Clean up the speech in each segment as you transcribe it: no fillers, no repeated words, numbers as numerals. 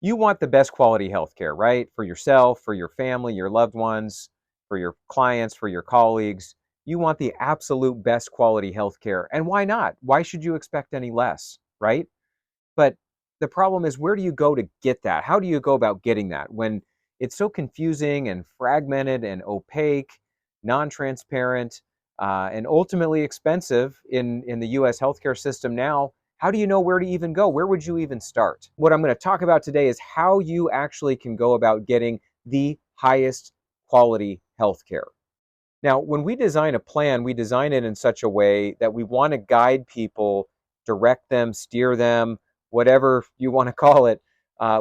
You want the best quality healthcare, right? For yourself, for your family, your loved ones, for your clients, for your colleagues. You want the absolute best quality healthcare. And why not? Why should you expect any less, right? But the problem is, where do you go to get that? How do you go about getting that when it's so confusing and fragmented and opaque, non-transparent, and ultimately expensive in the U.S. healthcare system now? How do you know where to even go? Where would you even start? What I'm going to talk about today is how you actually can go about getting the highest quality healthcare. Now, when we design a plan, we design it in such a way that we want to guide people, direct them, steer them, whatever you want to call it.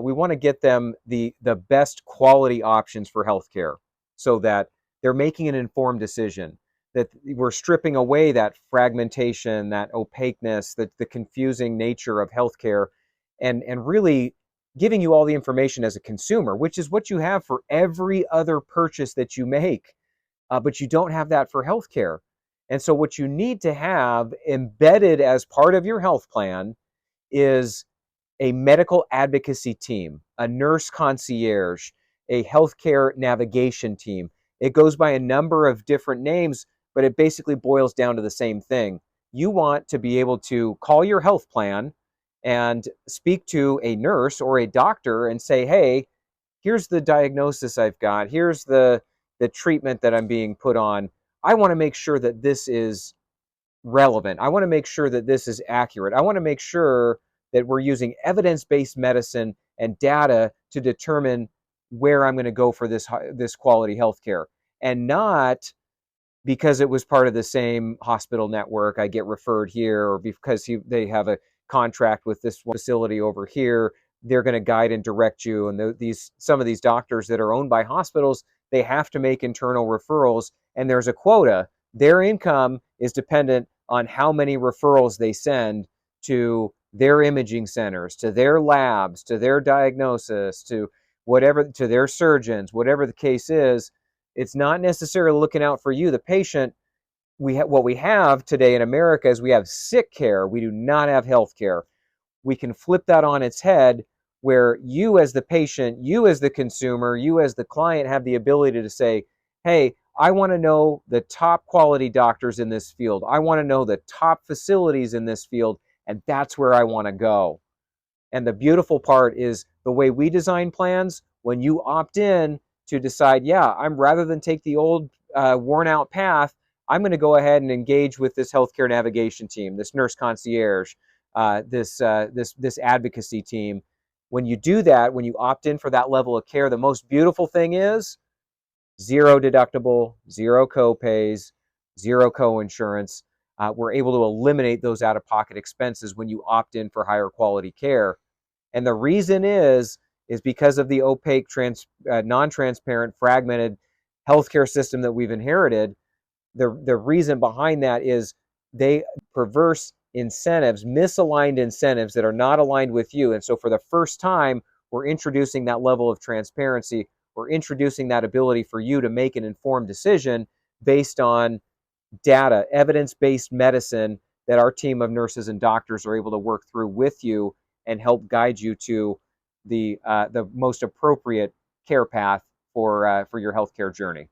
We want to get them the best quality options for healthcare so that they're making an informed decision, that we're stripping away that fragmentation, that opaqueness, the confusing nature of healthcare, and really giving you all the information as a consumer, which is what you have for every other purchase that you make, but you don't have that for healthcare. And so, what you need to have embedded as part of your health plan is a medical advocacy team, a nurse concierge, a healthcare navigation team. It goes by a number of different names, but it basically boils down to the same thing. You want to be able to call your health plan and speak to a nurse or a doctor and say, hey, here's the diagnosis I've got. Here's the treatment that I'm being put on. I want to make sure that this is relevant. I want to make sure that this is accurate. I want to make sure that we're using evidence-based medicine and data to determine where I'm going to go for this quality healthcare, and not because it was part of the same hospital network, I get referred here, or because they have a contract with this facility over here, they're going to guide and direct you. And these some of these doctors that are owned by hospitals, they have to make internal referrals, and there's a quota. Their income is dependent on how many referrals they send to their imaging centers, to their labs, to their diagnosis, to whatever, to their surgeons, whatever the case is. It's not necessarily looking out for you, the patient. What we have today in America is we have sick care. We do not have health care. We can flip that on its head, where you as the patient, you as the consumer, you as the client have the ability to say, hey, I want to know the top quality doctors in this field. I want to know the top facilities in this field, and that's where I want to go. And the beautiful part is the way we design plans, when you opt in to decide, yeah, I'm rather than take the old worn out path, I'm going to go ahead and engage with this healthcare navigation team, this nurse concierge, this advocacy team. When you do that, when you opt in for that level of care, the most beautiful thing is zero deductible, zero copays, zero coinsurance. We're able to eliminate those out-of-pocket expenses when you opt in for higher quality care. And the reason is because of the opaque, non-transparent, fragmented healthcare system that we've inherited. The reason behind that is they perverse incentives, misaligned incentives that are not aligned with you. And so for the first time, we're introducing that level of transparency. We're introducing that ability for you to make an informed decision based on data, evidence-based medicine that our team of nurses and doctors are able to work through with you and help guide you to the most appropriate care path for your healthcare journey.